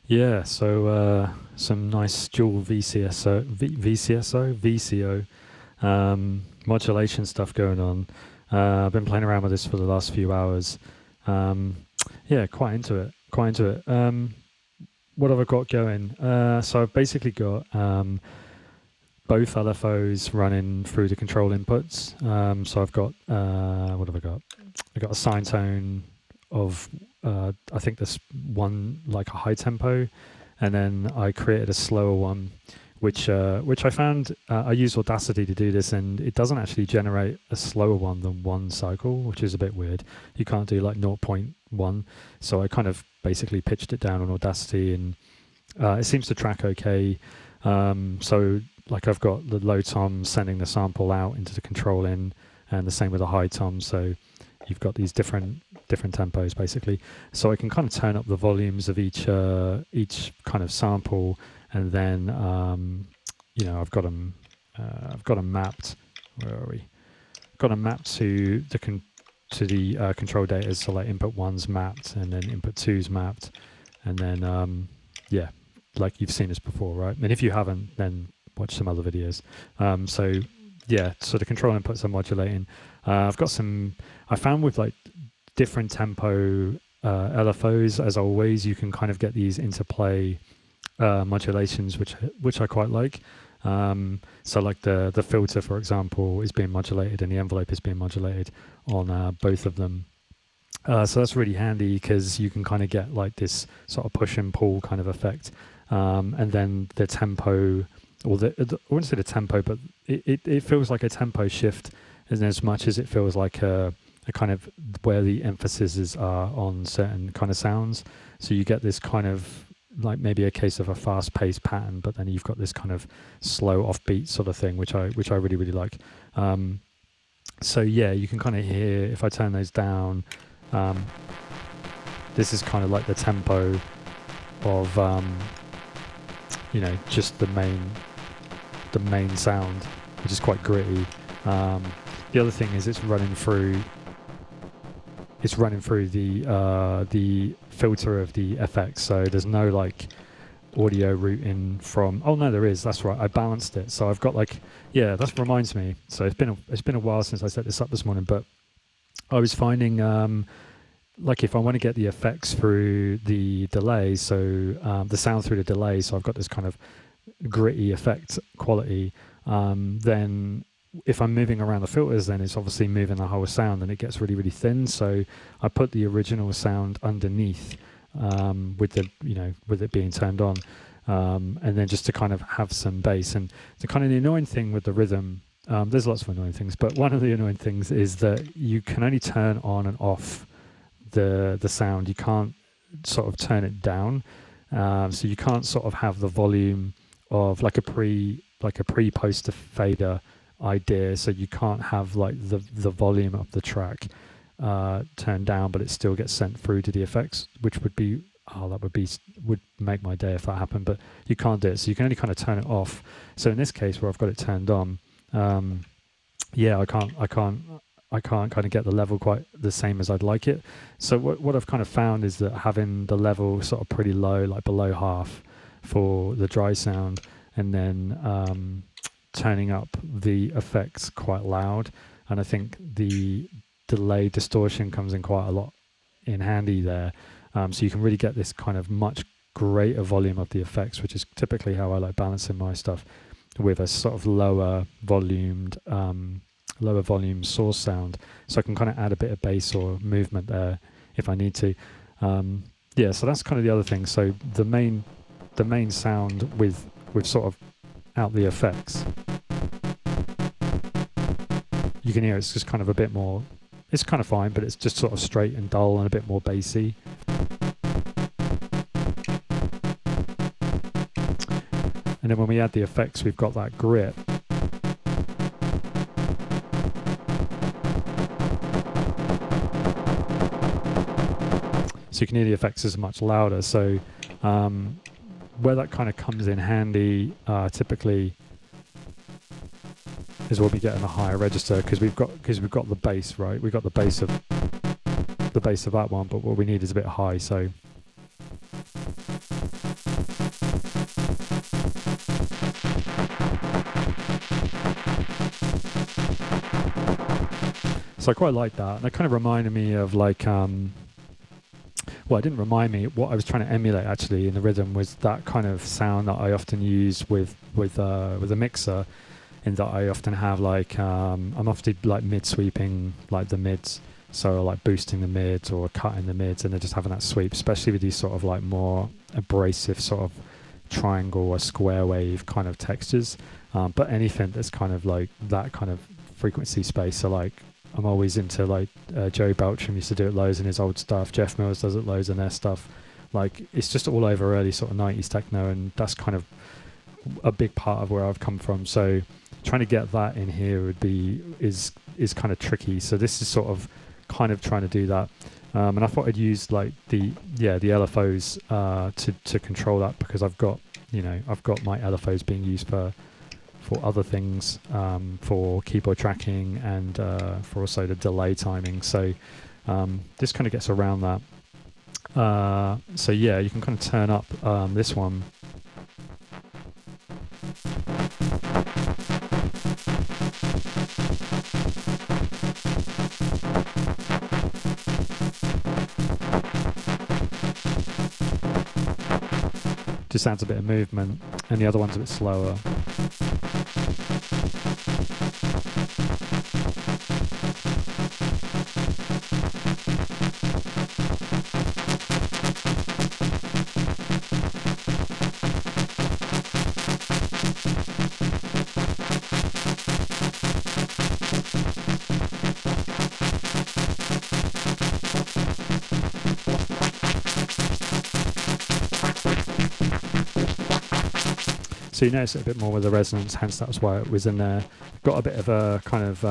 Yeah, so some nice dual VCO modulation stuff going on. I've been playing around with this for the last few hours. Yeah, quite into it. Quite into it. What have I got going? So I've basically got both LFOs running through the control inputs. So I've got what have I got? I got a sine tone of I think this one like a high tempo, and then I created a slower one, which I found I used Audacity to do this, and it doesn't actually generate a slower one than one cycle, which is a bit weird. You can't do like 0.1, so I kind of basically pitched it down on Audacity, and it seems to track okay. So like I've got the low tom sending the sample out into the control in, and the same with the high tom. So you've got these different tempos basically. So I can kind of turn up the volumes of each kind of sample, and then you know I've got them mapped. Where are we? Got them mapped to the control data. So like input 1's mapped, and then input 2's mapped, and then yeah, like you've seen this before, right? And if you haven't, then watch some other videos. So yeah, so the control inputs are modulating. I've got some. I found with like different tempo LFOs, as always, you can kind of get these interplay modulations, which I quite like. So like the filter, for example, is being modulated, and the envelope is being modulated on both of them. So that's really handy because you can kind of get like this sort of push and pull kind of effect, and then the tempo, or I wouldn't say the tempo, but it feels like a tempo shift, as much as it feels like a kind of where the emphases are on certain kind of sounds. So you get this kind of like maybe a case of a fast-paced pattern, but then you've got this kind of slow offbeat sort of thing, which I really, really like. So yeah, you can kind of hear, if I turn those down, this is kind of like the tempo of you know, just the main sound, which is quite gritty. The other thing is it's running through the filter of the FX, so there's no like audio routing from. Oh no, there is. That's right. I balanced it, so I've got like, yeah. That reminds me. So it's been a while since I set this up this morning, but I was finding like if I want to get the effects through the delay, so the sound through the delay, so I've got this kind of gritty effect quality. Then if I'm moving around the filters, then it's obviously moving the whole sound, and it gets really, really thin. So I put the original sound underneath with it being turned on, and then just to kind of have some bass. And the annoying thing with the rhythm, there's lots of annoying things, but one of the annoying things is that you can only turn on and off the sound. You can't sort of turn it down, so you can't sort of have the volume of like a pre-post fader idea, so you can't have like the volume of the track turned down, but it still gets sent through to the effects, which would make my day if that happened. But you can't do it, so you can only kind of turn it off. So in this case, where I've got it turned on, yeah, I can't kind of get the level quite the same as I'd like it. So what I've kind of found is that having the level sort of pretty low, like below half for the dry sound, and then turning up the effects quite loud, and I think the delay distortion comes in quite a lot in handy there. So you can really get this kind of much greater volume of the effects, which is typically how I like balancing my stuff, with a sort of lower volume source sound, so I can kind of add a bit of bass or movement there if I need to. Yeah, so that's kind of the other thing. So the main sound with sort of out the effects, you can hear it's just kind of a bit more, it's kind of fine, but it's just sort of straight and dull and a bit more bassy. And then when we add the effects, we've got that grit. So you can hear the effects is much louder. So where that kind of comes in handy typically is what we get in a higher register, because we've got the bass, right? We've got the bass of that one, but what we need is a bit high. So So I quite like that, and it kind of reminded me of like well, it didn't remind me. What I was trying to emulate actually in the rhythm was that kind of sound that I often use with a mixer, in that I often have like I'm often like mid sweeping like the mids, so like boosting the mids or cutting the mids, and then just having that sweep, especially with these sort of like more abrasive sort of triangle or square wave kind of textures. But anything that's kind of like that kind of frequency space, so like I'm always into like Joey Beltram used to do it loads in his old stuff. Jeff Mills does it loads in their stuff. Like it's just all over early sort of 90s techno, and that's kind of a big part of where I've come from. So trying to get that in here is kind of tricky. So this is sort of kind of trying to do that. And I thought I'd use like the LFOs to control that, because I've got my LFOs being used for other things, for keyboard tracking and for also the delay timing. So this kind of gets around that. So yeah, you can kind of turn up this one. Just adds a bit of movement, and the other one's a bit slower. So you notice it a bit more with the resonance, hence that's why it was in there. Got a bit of a kind of,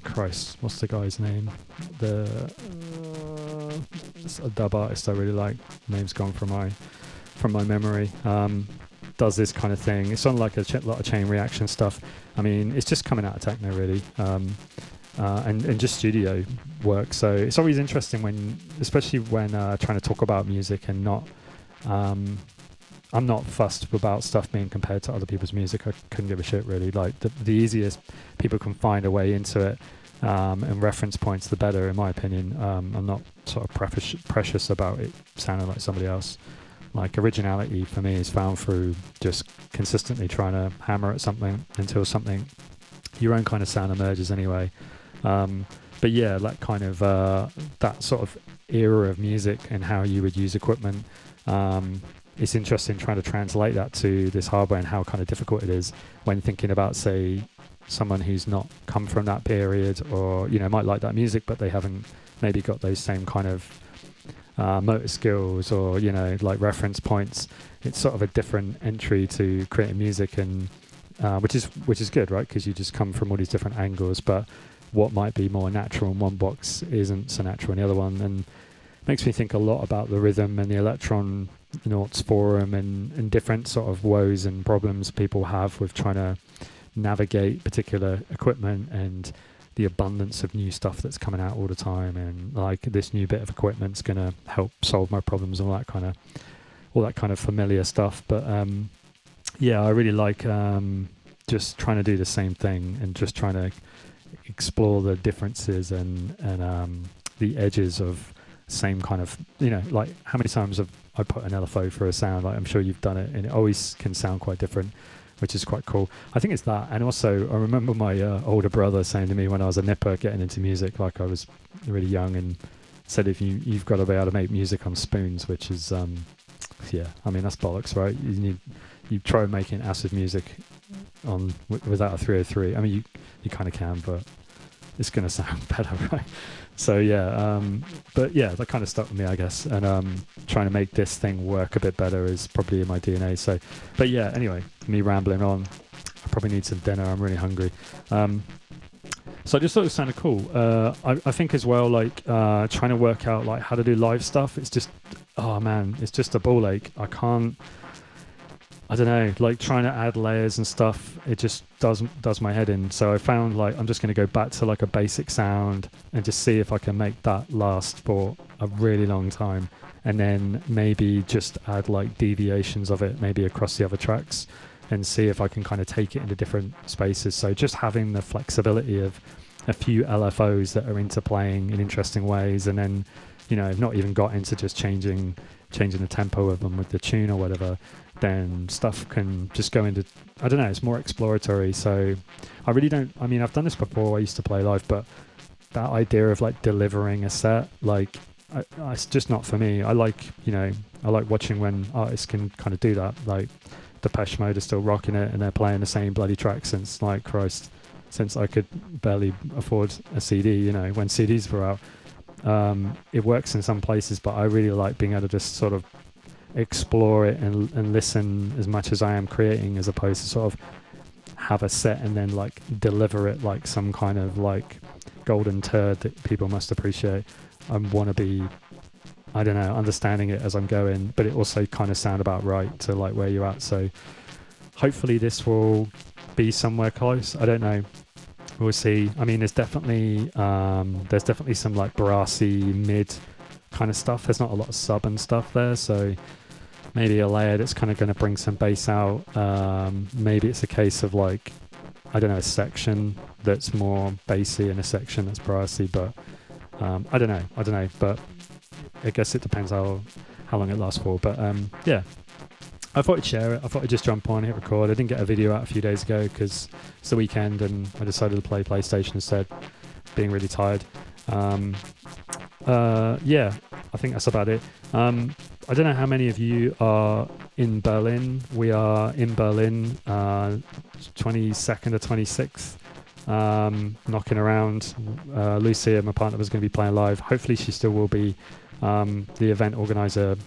Christ, what's the guy's name? It's a dub artist I really like. Name's gone from my memory. Does this kind of thing. It's on like a lot of chain reaction stuff. I mean, it's just coming out of techno really, and just studio work. So it's always interesting especially when trying to talk about music and not. I'm not fussed about stuff being compared to other people's music. I couldn't give a shit really. Like the easiest people can find a way into it and reference points, the better, in my opinion. I'm not sort of precious about it sounding like somebody else. Like originality for me is found through just consistently trying to hammer at something until something, your own kind of sound emerges anyway. But yeah, that kind of that sort of era of music and how you would use equipment. It's interesting trying to translate that to this hardware and how kind of difficult it is when thinking about, say, someone who's not come from that period, or might like that music but they haven't maybe got those same kind of motor skills or like reference points. It's sort of a different entry to creating music, and which is good, right? Because you just come from all these different angles, but what might be more natural in one box isn't so natural in the other one, and makes me think a lot about the Rytm and the Elektron Noughts forum and different sort of woes and problems people have with trying to navigate particular equipment and the abundance of new stuff that's coming out all the time, and like this new bit of equipment's going to help solve my problems and all that kind of familiar stuff. But yeah, I really like just trying to do the same thing and just trying to explore the differences and the edges of same kind of, like how many times have I put an LFO for a sound? Like I'm sure you've done it, and it always can sound quite different, which is quite cool. I think it's that, and also I remember my older brother saying to me when I was a nipper getting into music, like I was really young, and said if you've got to be able to make music on spoons, which is yeah, I mean that's bollocks, right? You try making acid music on without a 303. I mean you kind of can, but it's going to sound better, right? So yeah, but yeah, that kind of stuck with me, I guess, and trying to make this thing work a bit better is probably in my DNA. So, but yeah, anyway, me rambling on. I probably need some dinner. I'm really hungry. So I just thought it sounded cool. I think as well, like trying to work out like how to do live stuff. It's just, oh man, it's just a ball ache. I don't know, like trying to add layers and stuff, it just does my head in. So I found like I'm just going to go back to like a basic sound and just see if I can make that last for a really long time, and then maybe just add like deviations of it maybe across the other tracks and see if I can kind of take it into different spaces. So just having the flexibility of a few LFOs that are interplaying in interesting ways, and then, you know, not even got into just changing the tempo of them with the tune or whatever, then stuff can just go into, I don't know, it's more exploratory. So I really don't, I mean, I've done this before, I used to play live, but that idea of like delivering a set, like, it's just not for me. I like, you know, I like watching when artists can kind of do that. Like Depeche Mode is still rocking it, and they're playing the same bloody track since, like, Christ, since I could barely afford a CD, you know, when CDs were out. It works in some places, but I really like being able to just sort of explore it and listen as much as I am creating, as opposed to sort of have a set and then like deliver it like some kind of like golden turd that people must appreciate. I want to be, I don't know, understanding it as I'm going, but it also kind of sound about right to like where you're at. So hopefully this will be somewhere close. I don't know. We'll see. I mean, there's definitely some like brassy mid kind of stuff. There's not a lot of sub and stuff there, so maybe a layer that's kind of going to bring some bass out. Maybe it's a case of like, I don't know, a section that's more bassy and a section that's brassy, but I don't know. But I guess it depends how long it lasts for. But yeah. I thought I'd share it. I thought I'd just jump on, hit record. I didn't get a video out a few days ago because it's the weekend and I decided to play PlayStation instead, being really tired. Yeah, I think that's about it. I don't know how many of you are in Berlin. We are in Berlin, 22nd or 26th, knocking around. Lucia, my partner, was going to be playing live. Hopefully she still will be. The event organizer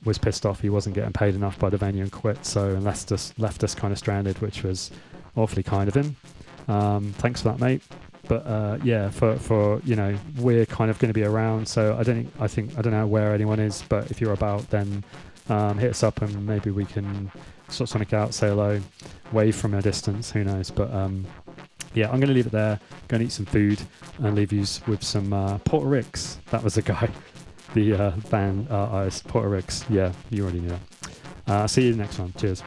was pissed off he wasn't getting paid enough by the venue and quit, so and left us kind of stranded, which was awfully kind of him. Thanks for that, mate. But yeah, for you know, we're kind of going to be around, so I don't know where anyone is, but if you're about, then hit us up and maybe we can sort something out, say hello, wave from a distance, who knows. But yeah, I'm going to leave it there, go and eat some food and leave you with some Puerto Ricks. That was the guy. The band artist, Puerto Ricks. Yeah, you already knew that. See you in the next one. Cheers.